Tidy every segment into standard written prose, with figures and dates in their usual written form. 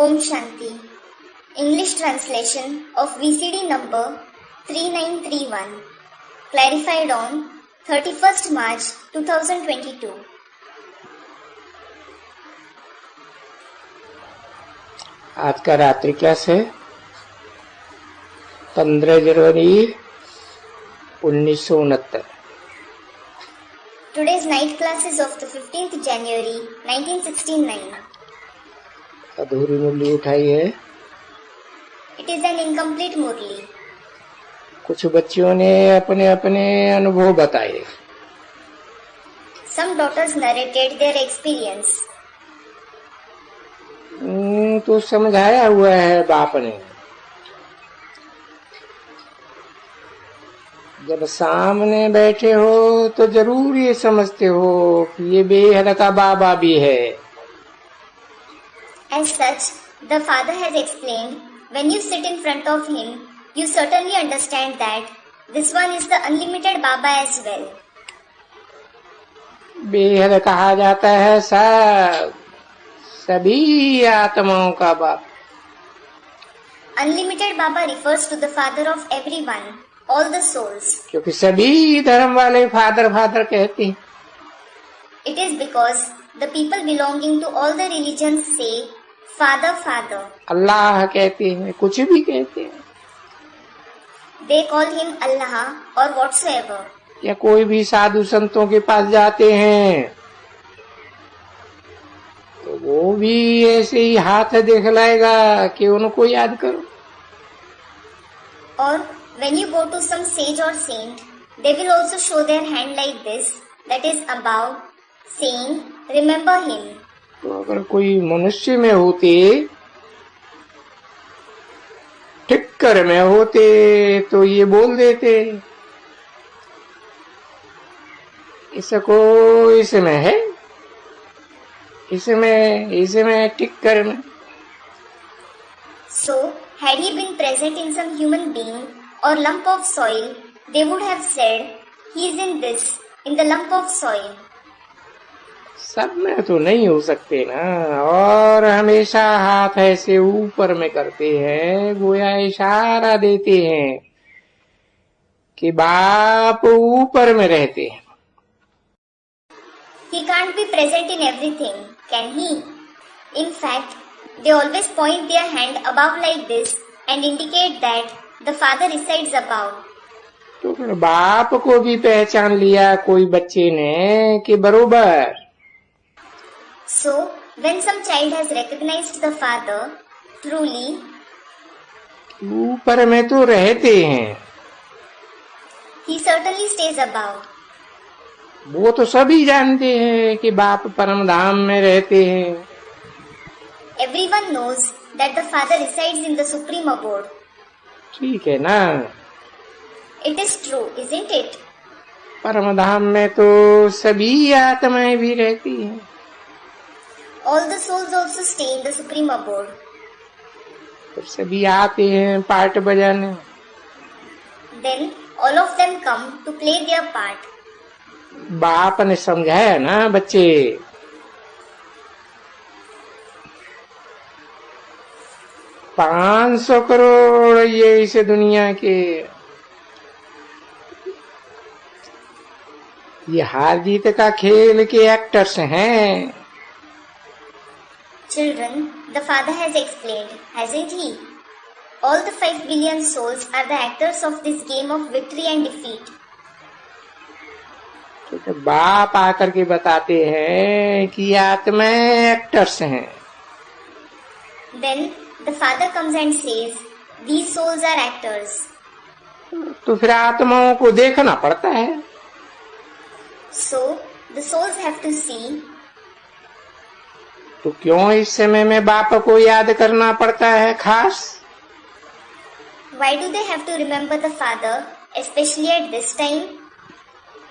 Om Shanti. English translation of VCD number 3931. Clarified on 31st March 2022. आज का रात्रि class है 15 जनवरी 1969। Today's night class is of the 15th January 1969. अधूरी मुरली उठाई है। It is an incomplete Murli. कुछ बच्चियों ने अपने अपने अनुभव बताए। Some daughters narrated their experience. तो समझाया हुआ है बाप ने। जब सामने बैठे हो तो जरूर ये समझते हो कि ये बेहद का बाबा भी है। As such, the father has explained, when you sit in front of him, you certainly understand that this one is the unlimited Baba as well. बेहद कहा जाता है सभी आत्माओं का बाप। Unlimited Baba refers to the father of everyone, all the souls. क्योंकि सभी धर्म वाले फादर फादर कहते हैं। It is because the people belonging to all the religions say Father, Father. अल्लाह कहते हैं, कुछ भी कहते हैं, They call him Allah or whatsoever. या कोई भी साधु संतों के पास जाते हैं तो वो भी ऐसे ही हाथ दिखलाएगा कि उनको याद करो। Or when you go to some sage or saint, they will also show their hand like this, that is above, saying, remember him. तो अगर कोई मनुष्य में होते, ठिक्कर में होते तो ये बोल देते इसको इसमें है, इसमें ठिक्कर में। So, had he been present in some human being or lump of soil, they would have said, he is in this, in the lump of soil. सब में तो नहीं हो सकते ना। और हमेशा हाथ ऐसे ऊपर में करते हैं, गोया इशारा देते हैं कि बाप ऊपर में रहते हैं। He can't be present in everything, can he? In fact, they always point their hand above like this and indicate that the father resides above. तो फिर बाप को भी पहचान लिया कोई बच्चे ने कि बरोबर। So, when some child has recognized the father, truly, ऊपर में तो रहते हैं, he certainly stays above. वो तो सभी जानते हैं कि बाप परम धाम में रहते हैं। Everyone knows that the father resides in the supreme abode. ठीक है ना। It is true, isn't it? परम धाम में तो सभी आत्माएं भी रहती हैं। All the souls also stay in the supreme abode. तो सभी आते हैं पार्ट बजाने। Then all of them come to play their part. बाप ने समझाया ना बच्चे, 500 करोड़ ये इस दुनिया के ये हार जीत का खेल के एक्टर्स हैं। Children, the father has explained, hasn't he? All the 5 billion souls are the actors of this game of victory and defeat. तो बाप आकर के बताते हैं कि आत्माएं एक्टर्स हैं। Then the father comes and says, these souls are actors. तो फिर आत्माओं को देखना पड़ता है। So the souls have to see. तो क्यों इस समय में बाप को याद करना पड़ता है खास? Why do they have to remember the father, especially at this time?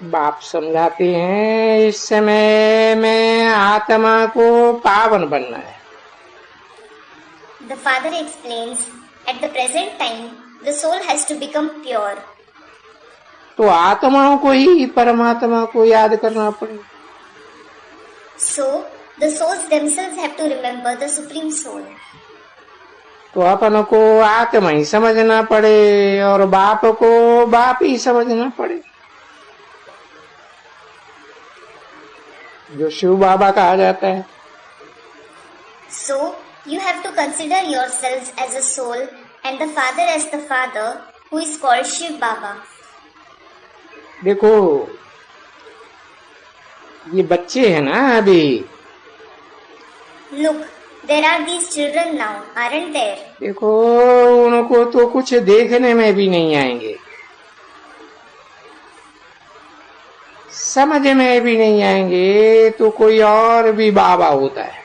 बाप समझाते हैं इस समय में आत्मा को पावन बनना है। The father explains, at the present time, the soul has to become pure. तो आत्माओं को ही परमात्मा को याद करना पड़ेगा। So the souls themselves have to remember the Supreme Soul. तो अपन को आत्मा ही समझना पड़े और बाप को बाप ही समझना पड़े। जो शिव बाबा कहा जाता है। So, you have to consider yourselves as a soul and the father as the father who is called Shiv Baba. देखो ये बच्चे हैं ना अभी। Look, there are these children now, aren't there? देखो उनको तो कुछ देखने में भी नहीं आएंगे, समझ में भी नहीं आएंगे, तो कोई और भी बाबा होता है।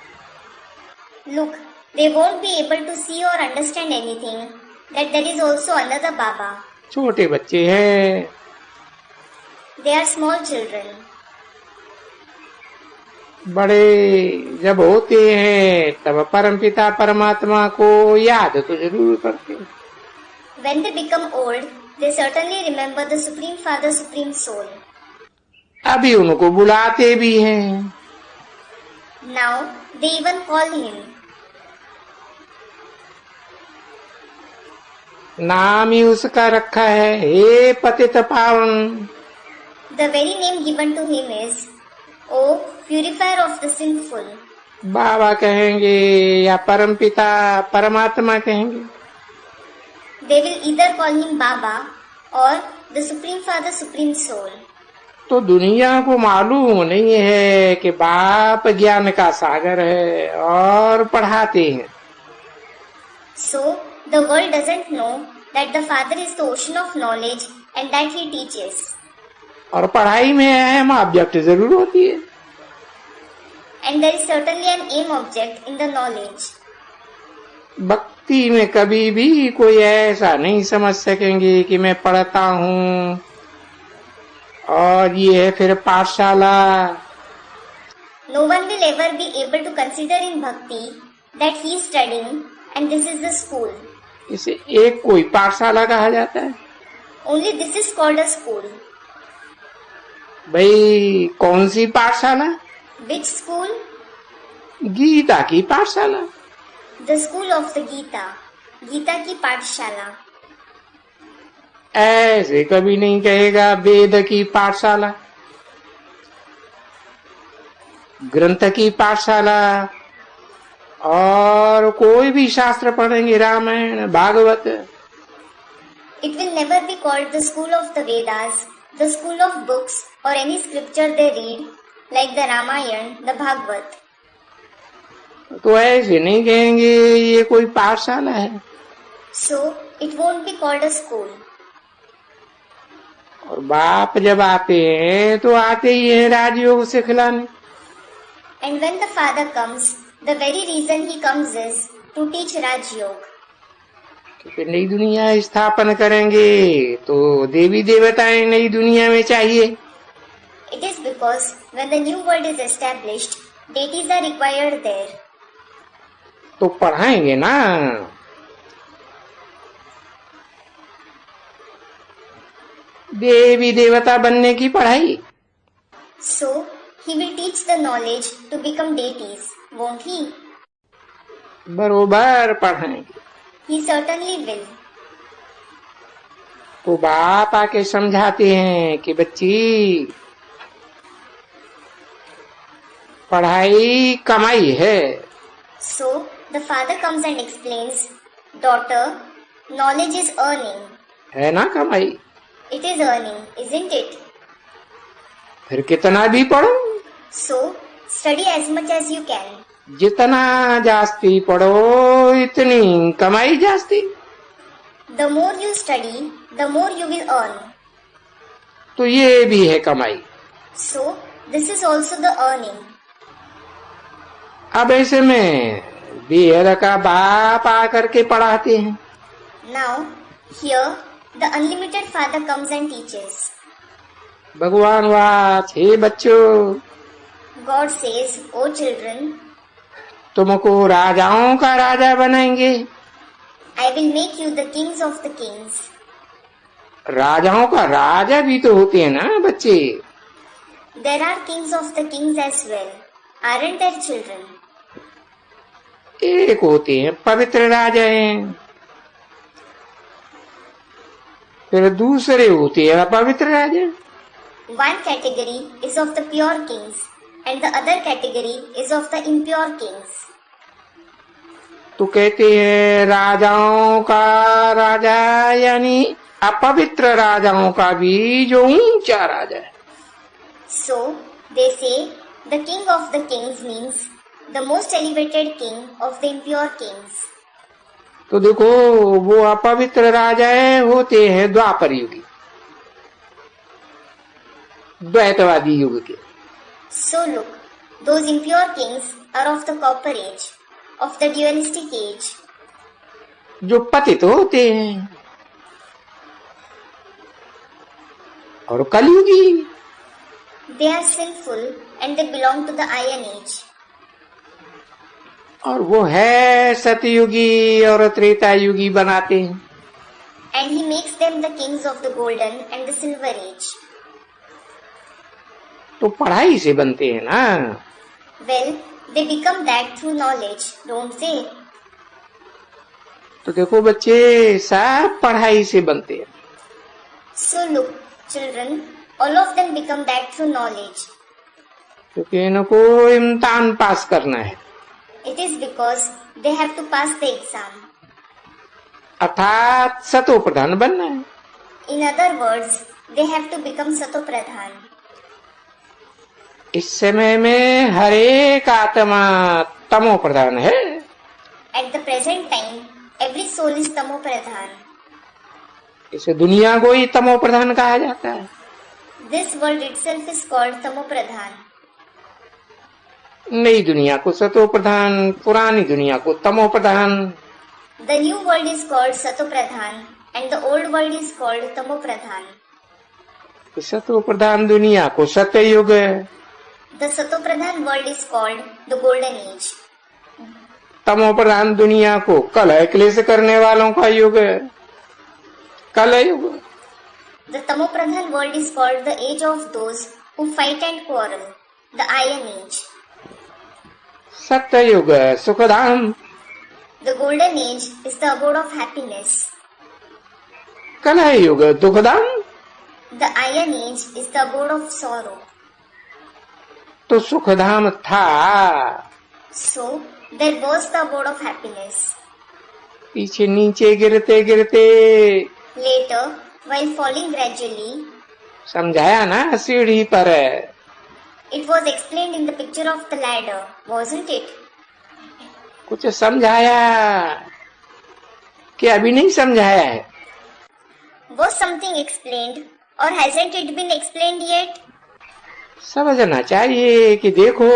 Look, they won't be able to see or understand anything, that there is also another Baba. छोटे बच्चे हैं। They are small children. बड़े जब होते हैं तब परमपिता परमात्मा को याद तो जरूर करते हैं। When they become old, they certainly remember the Supreme Father, Supreme Soul. अभी उनको बुलाते भी हैं। Now, they even call him. नाम ही उसका रखा है, हे पतित पावन। The very name given to him is, O Purifier of the Sinful. बाबा कहेंगे या परमपिता परमात्मा कहेंगे। They will either call him Baba or the Supreme Father, Supreme Soul. तो दुनिया को मालूम नहीं है कि बाप ज्ञान का सागर है और पढ़ाते हैं। So, the world doesn't know that the Father is the ocean of knowledge and that he teaches. और पढ़ाई में अहम ऑब्जेक्ट जरूर होती है। And there is certainly an aim object in the knowledge. भक्ति में कभी भी कोई ऐसा नहीं समझ सकेंगे कि मैं पढ़ता हूँ और ये है फिर पाठशाला। No one will ever be able to consider in bhakti that he is studying and this is the school. इसे एक कोई पाठशाला कहा जाता है। Only this is called a school. भाई कौन सी पाठशाला? Which school? गीता की पाठशाला। The school of the Gita. Gita की पाठशाला। ऐसे कभी नहीं कहेगा वेद की पाठशाला, ग्रंथ की पाठशाला, और कोई भी शास्त्र पढ़ेंगे Ramayan Bhagavat. It will never be called the school of the Vedas, the school of books or any scripture they read like the Ramayana, the Bhagavad. तो ऐसे नहीं कहेंगे ये कोई पाठशाला है। So, it won't be called a school. और बाप जब आते हैं तो आते ही हैं राजयोग सिखलाने। And when the Father comes, the very reason he comes is to teach Raj Yoga. क्योंकि नई दुनिया स्थापन करेंगे तो देवी देवताएं नई दुनिया में चाहिए। It is because when the new world is established, deities are required there. तो पढ़ाएंगे ना। देवी देवता बनने की पढ़ाई। So, he will teach the knowledge to become deities, won't he? बरोबर पढ़ाएंगे। He certainly will. तो बाप आके समझाते हैं कि बच्ची पढ़ाई कमाई है। So, the Father comes and explains, daughter, knowledge is earning. है ना कमाई? It is earning, isn't it? फिर कितना भी पढ़ो, So, study as much as you can. जितना जास्ती पढ़ो इतनी कमाई जास्ती। The more you study, the more you will earn. तो ये भी है कमाई। So, this is also the earning. अब ऐसे में बेहद का बाप आकर के पढ़ाते हैं। Now, here, the unlimited Father comes and teaches. भगवान वाच, हे बच्चों, God says, O children, तुमको राजाओं का राजा बनाएंगे। I will make you the kings of the kings. राजाओं का राजा भी तो होते हैं ना बच्चे। There are kings of the kings as well, aren't there, children? एक होते हैं पवित्र राजा हैं, फिर दूसरे होते हैं अपवित्र राजा। One category is of the pure kings and the other category is of the impure kings. तो कहते हैं राजाओं का राजा यानी अपवित्र राजाओं का भी जो ऊंचा राजा है। So they say the king of the kings means the most elevated king of the impure kings. तो देखो वो अपवित्र राजा है होते हैं द्वापर युगी, द्वैतवादी युग के। So look, those impure kings are of the copper age, of the dualistic age. जो पतित होते हैं, और कलयुगी They are sinful and they belong to the iron age. और वो है सतयुगी और त्रेता युगी बनाते हैं। And he makes them the kings of the golden and the silver age. तो पढ़ाई से बनते हैं ना। Well, they become that through knowledge, don't they? तो देखो बच्चे सब पढ़ाई से बनते हैं। So look, children, all of them become that through knowledge. क्योंकि इनको इम्तिहान पास करना है, It is because they have to pass the exam. अर्थात सतो प्रधान बनना है। In other words, they have to become Satopradhan. इस समय में हर एक आत्मा तमो प्रधान है। At the present time, every soul is Tamopradhan. इसे दुनिया को ही तमो प्रधान कहा जाता है। This world itself is called Tamopradhan. नई दुनिया को सतो प्रधान, पुरानी दुनिया को तमो प्रधान। The new world is called Satopradhan and the old world is called Tamopradhan. सतो प्रधान दुनिया को सत्ययुग, The Satopradhan world is called the golden age. तमो प्रधान दुनिया को कलह क्लेश करने वालों का युग, कलयुग। The Tamopradhan world is called the age of those who fight and quarrel, the iron age. सत्ययुग Sukhdham, The golden age is the abode of happiness. कलयुग दुखधाम। The iron age is the abode of sorrow. तो सुखधाम था, So, there was the abode of happiness. पीछे नीचे गिरते गिरते Later, while falling gradually, समझाया ना सीढ़ी पर, it was explained in the picture of the ladder, wasn't it? कुछ समझाया कि अभी नहीं समझाया है? Was something explained or hasn't it been explained yet? समझना चाहिए कि देखो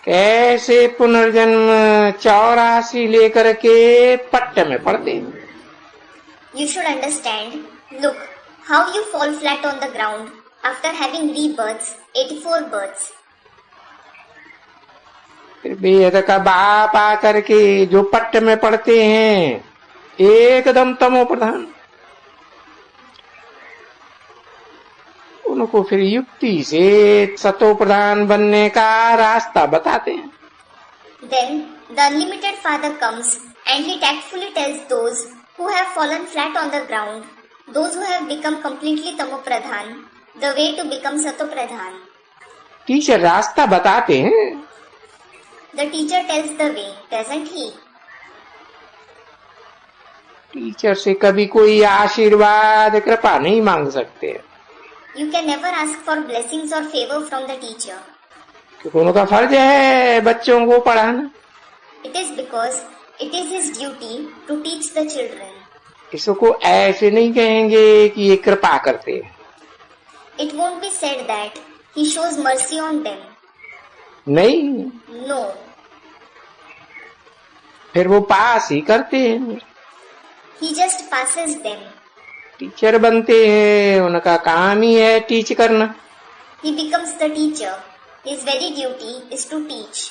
कैसे पुनर्जन्म 84 लेकर के पट्टे में पड़ते हैं। You should understand. Look, how you fall flat on the ground after having rebirths, 84 births. फिर बेहद का बाप आकर के जो पट्टे में पड़ते हैं एकदम तमो प्रधान, उनको फिर युक्ति से सतो प्रधान बनने का रास्ता बताते हैं। Then the unlimited Father comes and he tactfully tells those who have fallen flat on the ground, those who have become completely Tamopradhan, the way to become Satopradhan. Teacher रास्ता बताते हैं। The teacher tells the way, doesn't he? Teacher से कभी कोई आशीर्वाद कृपा नहीं मांग सकते, You can never ask for blessings or favor from the teacher. क्योंकि उनका फर्ज है बच्चों को पढ़ाना। It is because it is his duty to teach the children. इसको ऐसे नहीं कहेंगे कि ये कृपा करते हैं। It won't be said that he shows mercy on them. नहीं, No, फिर वो पास ही करते हैं। he just passes them. Teacher बनते हैं, उनका काम ही है टीच करना। He becomes the teacher. His very duty is to teach.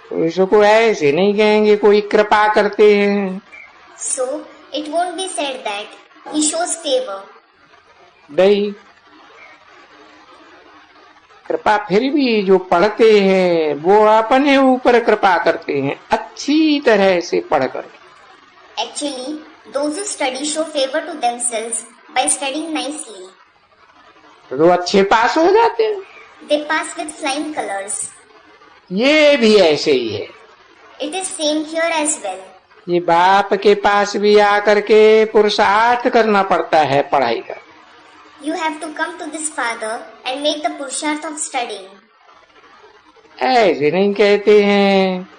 तो इसको ऐसे नहीं कहेंगे कोई कृपा करते हैं। So, it won't be said that he shows favor. नहीं, कृपा फिर भी जो पढ़ते हैं वो अपने ऊपर कृपा करते हैं, अच्छी तरह से पढ़कर। Actually, those who study show favor to themselves by studying nicely. तो अच्छे पास हो जाते हैं। They pass with flying colors. ये भी ऐसे ही है। It is same here as well. ये बाप के पास भी आकर के पुरुषार्थ करना पड़ता है पढ़ाई का। You have to come to this father and make the purushart of studying. ऐसे नहीं कहते हैं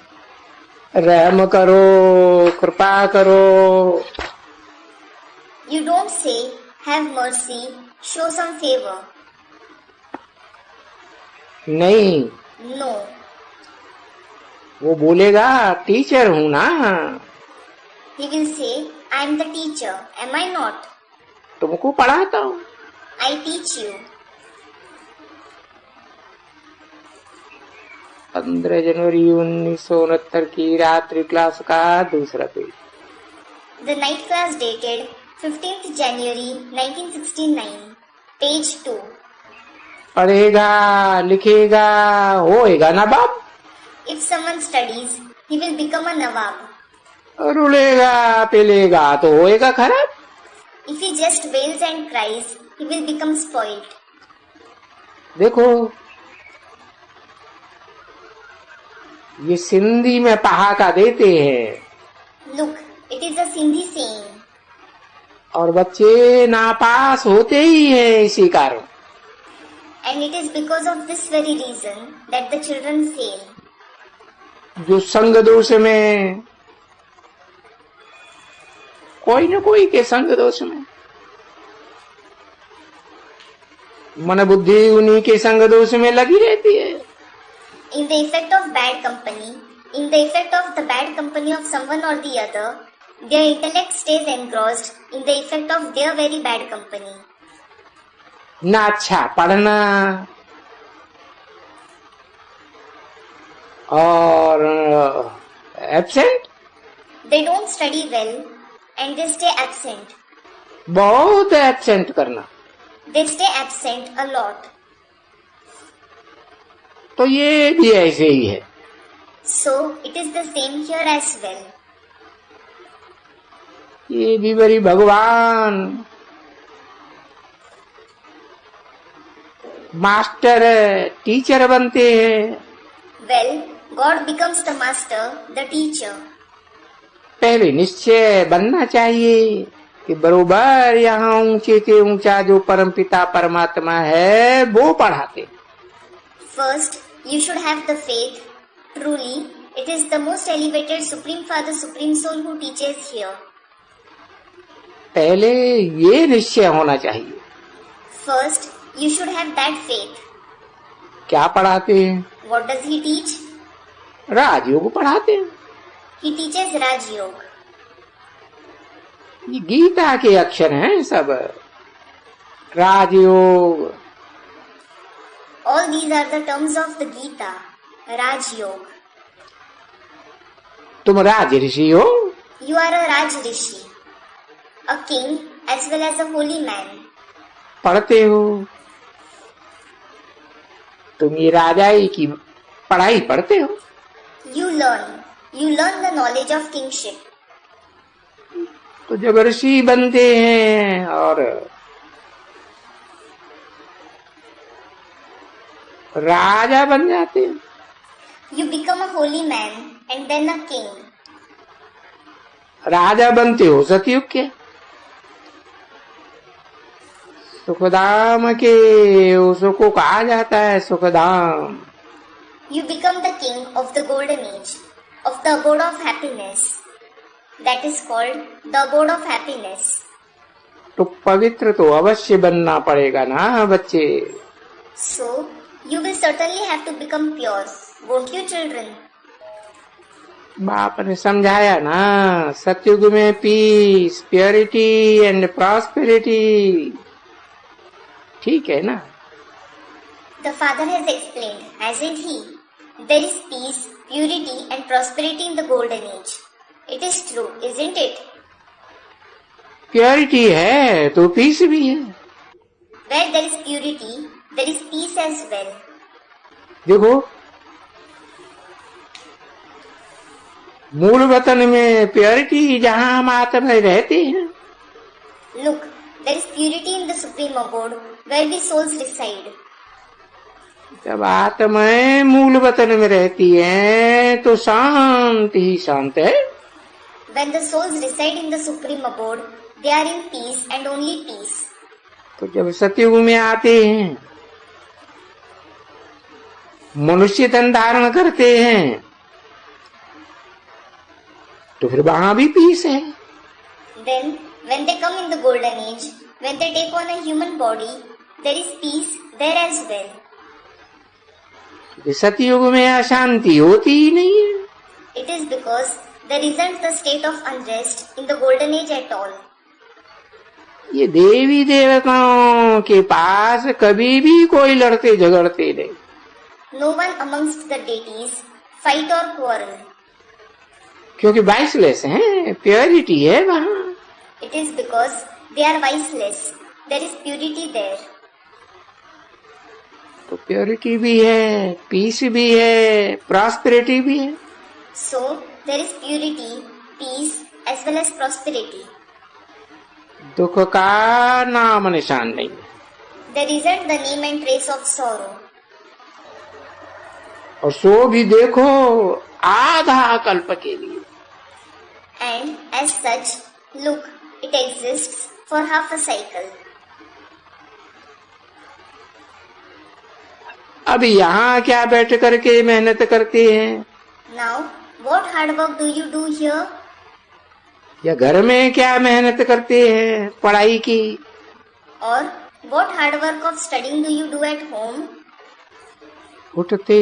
रहम करो, कृपा करो। You don't say, have mercy, show some favor. नहीं, No. वो बोलेगा टीचर हूं ना। He will say, I am the teacher, am I not? तुमको पढ़ाता हूँ। I teach you. 15 जनवरी 1969 की रात्रि क्लास का दूसरा page. The night class dated 15th January 1969, page 2. पढ़ेगा, लिखेगा, होएगा नवाब। If someone studies, he will become a Nawab. रुलेगा, पिलेगा तो होएगा खराब। If he just wails and cries, he will become spoiled. देखो, ये सिंधी में पहाका देते हैं। Look, it is a Sindhi saying. और बच्चे नापास होते ही हैं इसी कारण। And it is because of this very reason that the children fail. जो संग दोष में, कोई न कोई के संग दोष में, मन बुद्धि उन्हीं के संग दोष में लगी रहती है। In the effect of bad company, in the effect of the bad company of someone or the other, their intellect stays engrossed in the effect of their very bad company. ना अच्छा पढ़ना और absent. They don't study well and they stay absent. बहुत absent करना। They stay absent a lot. तो ये भी ऐसे ही है। So it is the same here as well. ये भी बड़ी भगवान मास्टर टीचर बनते हैं। Well, God becomes the master, the teacher. पहले निश्चय बनना चाहिए कि बरोबर यहाँ ऊंचे से ऊंचा जो परमपिता परमात्मा है वो पढ़ाते। First, you should have the faith. Truly, it is the most elevated Supreme Father, Supreme Soul who teaches here. पहले ये निश्चय होना चाहिए। First, you should have that faith. क्या पढ़ाते हैं? What does he teach? राजयोग पढ़ाते हैं। He teaches Raj Yoga. ये गीता के अक्षर हैं सब। राजयोग। All these are the terms of the Gita. Raj Yoga. तुम राज ऋषि हो। You are a Raj Rishi, a king as well as a holy man. पढ़ते हो। तुम ये राजाई की पढ़ाई पढ़ते हो। You learn the knowledge of kingship. तो जब ऋषि बनते हैं और राजा बन जाते हैं। You become a holy man and then a king. राजा बनते हो सतयुग के। सुखधाम के उसको कहा जाता है Sukhdham. You become the king of the golden age, of the abode of happiness. That is called the abode of happiness. तो पवित्र तो अवश्य बनना पड़ेगा ना बच्चे। So, you will certainly have to become pure, won't you children? बाप ने समझाया ना, सतयुग में पीस, प्योरिटी एंड प्रॉस्पेरिटी। ठीक है ना? The Father has explained, hasn't he? There is peace, purity and prosperity in the golden age. It is true, isn't it? Purity है तो पीस भी है। Where there is purity, there is peace as well. देखो, मूल वतन में purity जहां हम आत्मा रहते हैं। Look, there is purity in the supreme abode where we souls reside. जब आत्माएं मूल वतन में रहती हैं तो शांत ही शांत है। When the souls reside in the supreme abode, they are in peace and only peace. तो जब सतयुग में आते हैं, मनुष्य तन धारण करते हैं, तो फिर वहां भी पीस है। Then, when they come in the golden age, when they take on a human body, there is peace there as well. सतयुग में अशांति होती ही नहीं है। It is because there isn't the state of unrest in the golden age at all. ये देवी देवताओं के पास कभी भी कोई लड़ते झगड़ते नहीं। No one amongst the deities fight or quarrel. क्योंकि वाइसलेस हैं, प्योरिटी है वहां। It is because they are viceless. There is purity there. तो प्योरिटी भी है, पीस भी है, प्रॉस्पेरिटी भी है। So, there is purity, peace as well as prosperity. दुख का नाम निशान नहीं है। There isn't the name and trace of sorrow. और सो भी देखो आधा कल्प के लिए। And as such, look, it exists for half a cycle. अब यहाँ क्या बैठ करके मेहनत करते हैं? Now, what hard work do you do here? या घर में क्या मेहनत करते हैं पढ़ाई की? Or what hard work of studying do you do at home? उठते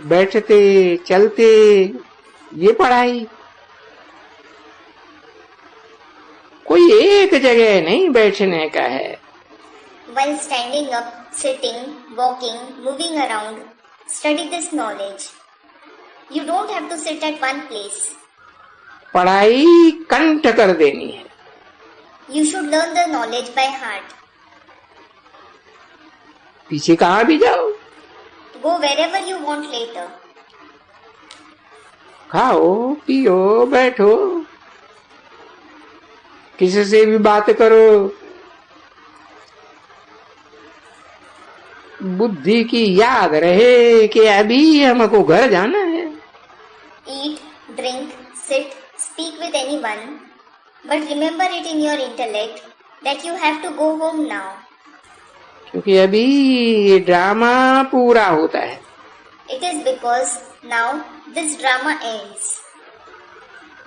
बैठते चलते ये पढ़ाई। कोई एक जगह नहीं बैठने का है। While standing up, sitting, walking, moving around, study this knowledge. You don't have to sit at one place. पढ़ाई कंठ कर देनी है। You should learn the knowledge by heart. पीछे कहाँ भी जाओ, Go wherever you want later. खाओ पियो बैठो, किसी से भी बात करो, बुद्धि की याद रहे कि अभी हमको घर जाना है। Eat, drink, sit, speak with anyone, but remember it in your intellect that you have to go home now. क्योंकि अभी ये ड्रामा पूरा होता है। It is because now this drama ends.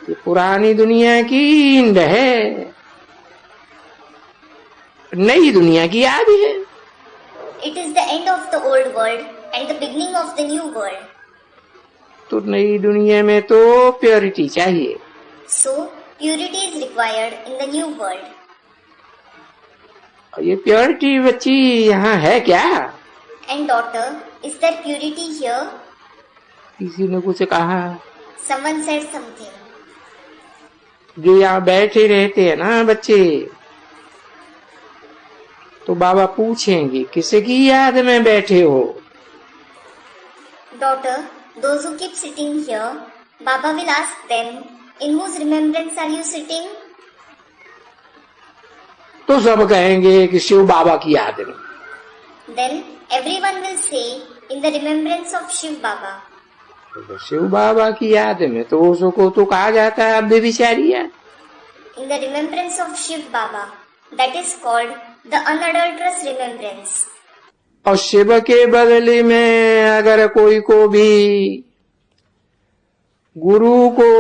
ये पुरानी दुनिया की इंड है, नई दुनिया की आदि है। It is the end of the old world and the beginning of the new world. तो नई दुनिया में तो प्योरिटी चाहिए। So, purity is required in the new world. और ये प्योरिटी बच्ची यहाँ है क्या? And daughter, is there purity here? किसी ने कुछ कहा। Someone said something. जो यहाँ बैठे रहते हैं ना बच्चे, तो बाबा पूछेंगे किसकी याद में बैठे हो? Daughter, those who keep sitting here, Baba will ask them, in whose remembrance are you sitting? तो सब कहेंगे कि शिव बाबा की याद में। Then everyone will say, in the remembrance of Shiv Baba. तो शिव बाबा की याद में तो उसको तो कहा जाता है बेविचारिया। In the remembrance of Shiv Baba, that is called the unadulterous remembrance. और शिव के बदले में अगर कोई को भी गुरु को,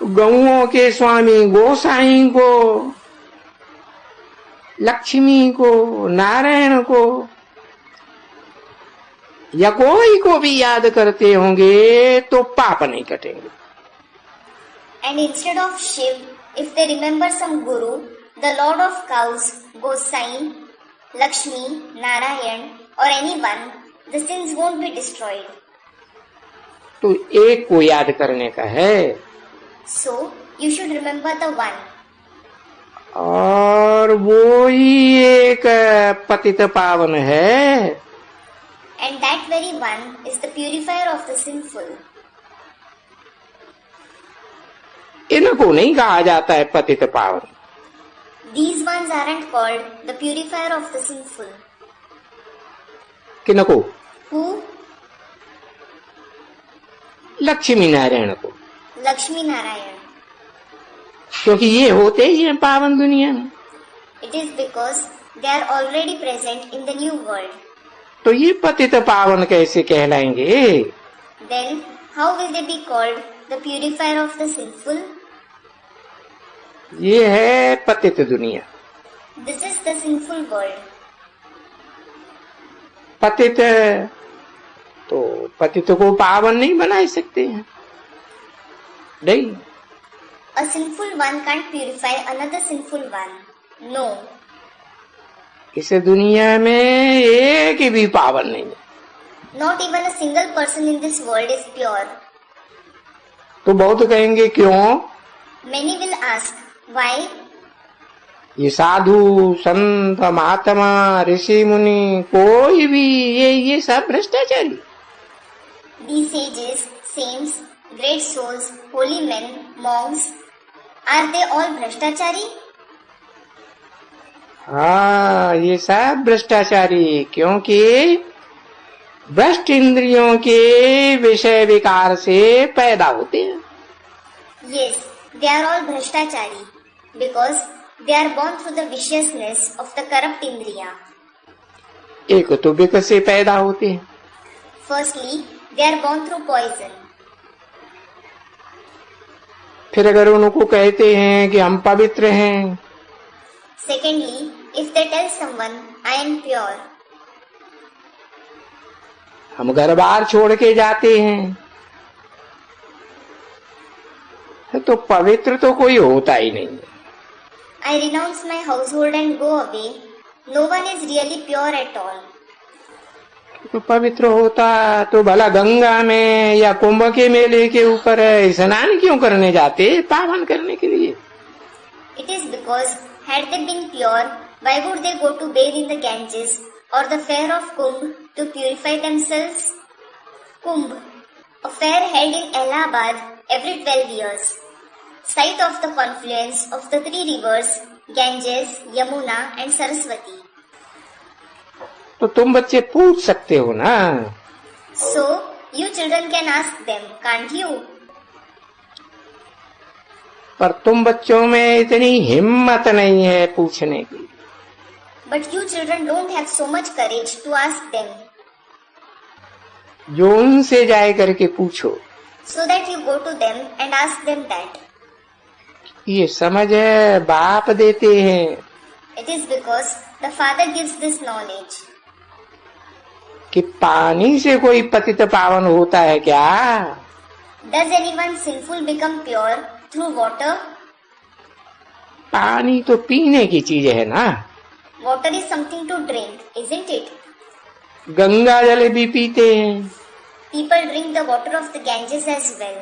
गौओं के स्वामी गोसाई को, लक्ष्मी को, नारायण को या कोई को भी याद करते होंगे तो पाप नहीं कटेंगे। And instead of Shiv, if they remember some Guru, the Lord of Cows, Gosai, Lakshmi, Narayan or anyone, the sins won't be destroyed. तो एक को याद करने का है। So, you should remember the one. और वो ही एक पतित पावन है and that very one is the purifier of the sinful. इनको नहीं कहा जाता है पतित पावन। These ones aren't called the purifier of the sinful. किनको? Who? लक्ष्मी नारायण को। Lakshmi Narayan. क्योंकि ये होते ही हैं पावन दुनिया में। It is because they are already present in the new world. तो ये पतित पावन कैसे कहलाएंगे? Then how will they be called the purifier of the sinful? ये है पतित दुनिया। This is the sinful world. पतित तो पतित को पावन नहीं बना सकते हैं, नहीं। A sinful one can't purify another sinful one. No. इस दुनिया में एक भी पावन नहीं है। Not even a single person in this world is pure. तो बहुत कहेंगे क्यों? Many will ask, why? ये साधु संत महात्मा ऋषि मुनि कोई भी ये सब भ्रष्टाचारी। These sages, saints, great souls, holy men, monks, are they all भ्रष्टाचारी? हाँ, ये सब भ्रष्टाचारी, क्योंकि भ्रष्ट इंद्रियों के विषय विकार से पैदा होते हैं। Yes, they are all भ्रष्टाचारी because they are born through the viciousness of the corrupt indriya. एक तो विक से पैदा होते हैं। Firstly, they are born through poison. फिर अगर उनको कहते हैं कि हम पवित्र हैं, Secondly, if they tell someone, I am pure, हम घर बार छोड़ के जाते हैं, तो पवित्र तो कोई होता ही नहीं है। I renounce my household and go away, no one is really pure at all. तो पवित्र होता तो भला गंगा में या कुंभ के मेले के ऊपर स्नान क्यों करने जाते? पावन करने के लिए। It is because had they been pure, why would they go to bathe in the Ganges or the fair of Kumbh to purify themselves? Kumbh, a fair held in Allahabad every 12 years, site of the confluence of the three rivers Ganges, Yamuna and Saraswati. तो तुम बच्चे पूछ सकते हो ना। So, you children can ask them, can't you? पर तुम बच्चों में इतनी हिम्मत नहीं है पूछने की। But you children don't have so much courage to ask them. जो उनसे जाए करके पूछो। So that you go to them and ask them that. ये समझ है बाप देते हैं It is because the Father gives this knowledge. कि पानी से कोई पतित पावन होता है क्या? Does anyone sinful become pure through water? पानी तो पीने की चीज है ना। Water is something to drink, isn't it? Ganga जल भी पीते हैं। People drink the water of the Ganges as well.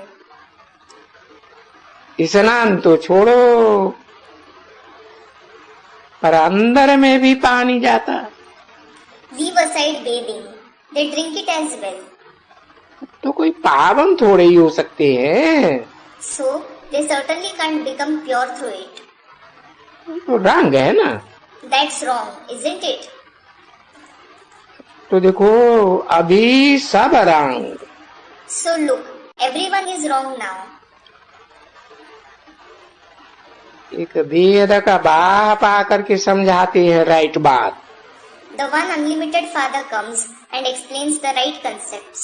स्नान तो छोड़ो, पर अंदर में भी पानी जाता। Leave aside bathing. They drink it as well. तो कोई पावन थोड़े ही हो सकते हैं। So, they certainly can't become pure through it. तो रंग है ना। That's wrong, isn't it? तो देखो अभी सब रंग। So look, everyone is wrong now. एक वेद का बाप आकर के समझाते हैं राइट बात। The one unlimited Father comes and explains the right concepts.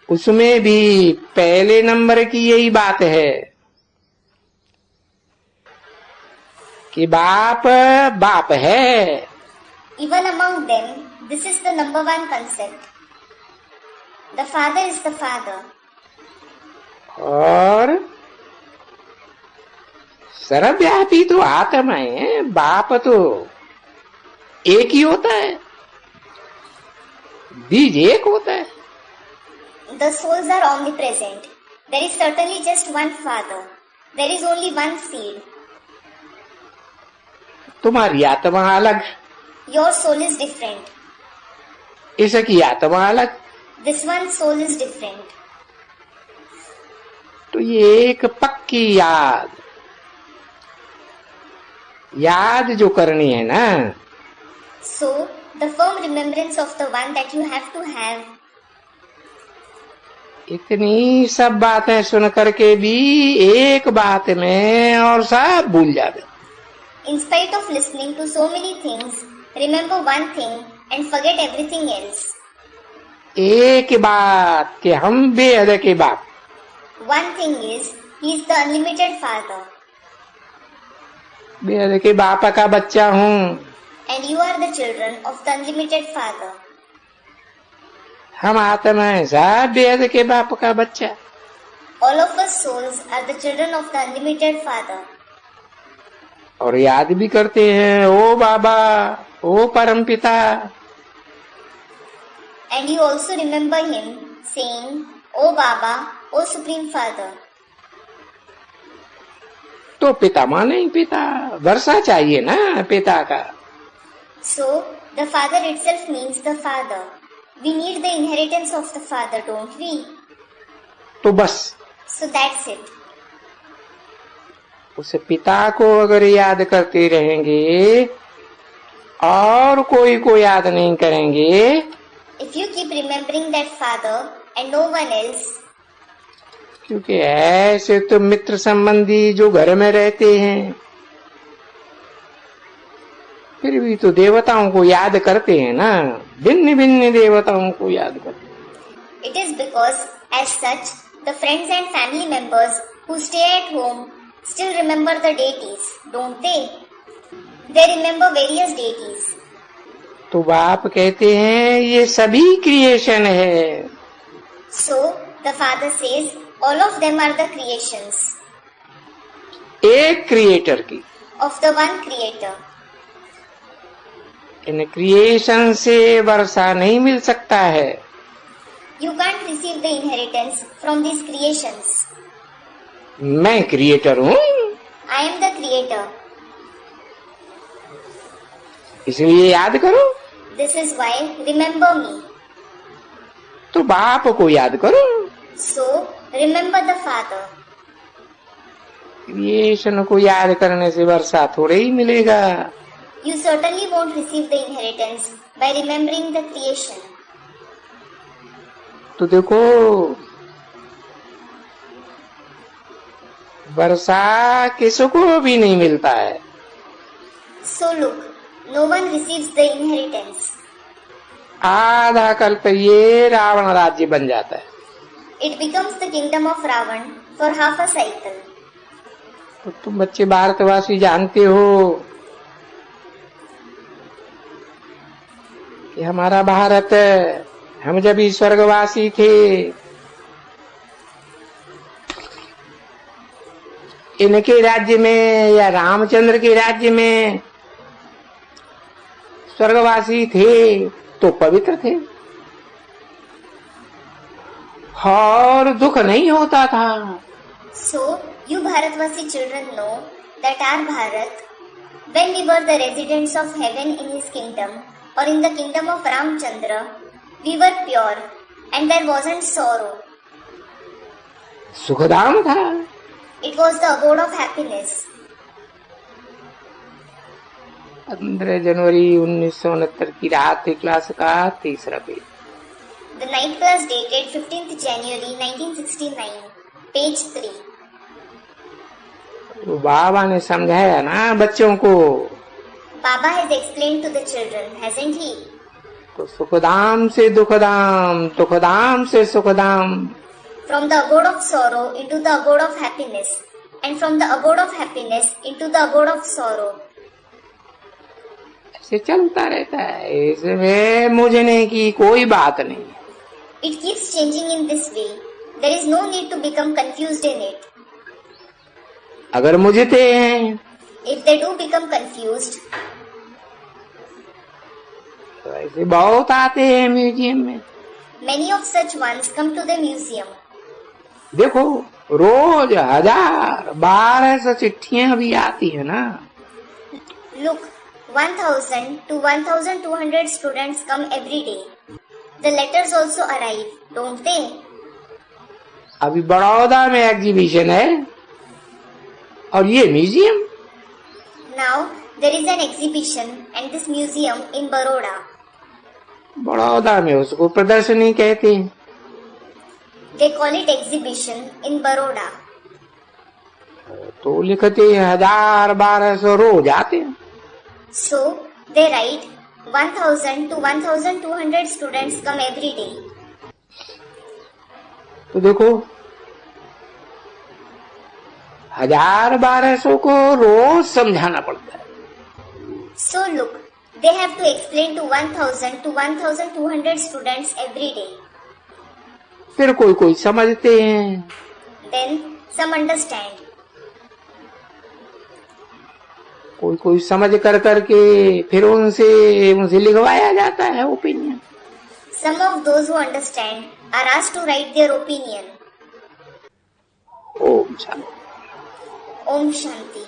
उसमें भी पहले नंबर की यही बात है कि बाप बाप है। Even among them, this is the number one concept. The Father is the Father. और सर्वव्यापी तो आत्मा है, बाप तो एक ही होता है, बीज एक होता है। The souls are omnipresent. There is certainly just one Father. There is only one seed. तुम्हारी आत्मा अलग, Your soul is different. इसकी आत्मा अलग। This one's soul is different. तो ये एक पक्की याद जो करनी है ना, So, the firm remembrance of the one that you have to have. इतनी सब बातें सुन करके भी एक बात में और सब भूल जाते। In spite of listening to so many things, remember one thing and forget everything else. एक बात कि हम बेहद के बाप। One thing is, he is the unlimited Father. बेहद के बाप का बच्चा हूँ। And you are the children of the unlimited Father. हम आत्मा है सब बेहद के बाप का बच्चा। All of us souls are the children of the unlimited Father. और याद भी करते हैं, ओ बाबा, ओ परम पिता। And you also remember him saying, O Baba, O Supreme Father. तो पिता माने पिता, वर्षा चाहिए ना पिता का। So, the Father itself means the Father. We need the inheritance of the Father, don't we? तो बस So that's it. उस पिता को अगर याद करते रहेंगे और कोई को याद नहीं करेंगे, If you keep remembering that Father and no one else, क्योंकि ऐसे तो मित्र संबंधी जो घर में रहते हैं फिर भी तो देवताओं को याद करते हैं ना, भिन्न भिन्न देवताओं को याद करते हैं। it is because, as such, the friends and family members who stay at home still remember the deities, don't they? They remember various deities. तो बाप कहते हैं ये सभी क्रिएशन है। So, the Father says, all of them are the creations एक creator की। of the one Creator. In creation से वर्षा नहीं मिल सकता है। You can't receive the inheritance from these creations. मैं क्रिएटर हूँ, I am the Creator. इसलिए याद करो। This is why remember me. तो बाप को याद करो। So, remember the Father. Creation को याद करने से वर्षा थोड़े ही मिलेगा। You certainly won't receive the inheritance by remembering the creation. तो देखो वर्षा किसको भी नहीं मिलता है। So look, no one receives the inheritance. आधा कल्प ये रावण राज्य बन जाता है। It becomes the kingdom of Ravan for half a cycle. तो तुम बच्चे भारतवासी जानते हो कि हमारा भारत, हम जब भी स्वर्गवासी थे इनके राज्य में या रामचंद्र के राज्य में स्वर्गवासी थे तो पवित्र थे और दुख नहीं होता था। So, you Bharatvasi children know that our Bharat, when we were the residents of heaven in his kingdom or in the kingdom of Ramchandra, we were pure and there wasn't sorrow. Sukhdham था। It was the abode of happiness. 15 जनवरी 1969 की रात class का तीसरा page. The night class dated 15th January 1969, page 3. तो बाबा ने समझाया ना बच्चों को। Baba has explained to the children, hasn't he? तो सुखधाम से दुखधाम, दुखधाम से Sukhdham, From the abode of sorrow into the abode of happiness, and from the abode of happiness into the abode of sorrow. ऐसे चलता रहता है, इसमें मुझने की कोई बात नहीं। It keeps changing in this way. There is no need to become confused in it. अगर मुझते हैं If they do become confused, तो ऐसे बहुत आते हैं म्यूजियम में। many of such ones come to the museum. देखो रोज 1000-1200 चिट्ठियां भी आती है ना। Look, 1000 to 1200 students come every day. The letters also arrive, don't they? अभी बड़ौदा में एग्जीबिशन है और ये museum. Now there is an exhibition and this museum in Baroda. Baroda में उसको प्रदर्शनी कहते हैं। They call it exhibition in Baroda. तो लिखते 1000-1200 रोज आते हैं। So they write 1000 to 1200 students come every day. तो देखो 1000-1200 को रोज समझाना पड़ता है। So look, they have to explain to 1000 to 1200 students every day. फिर कोई कोई समझते हैं, Then some understand. कोई कोई समझ कर करके फिर उनसे लिखवाया जाता है opinion. Some of those who understand are asked to write their opinion. Om Shanti. Om Shanti.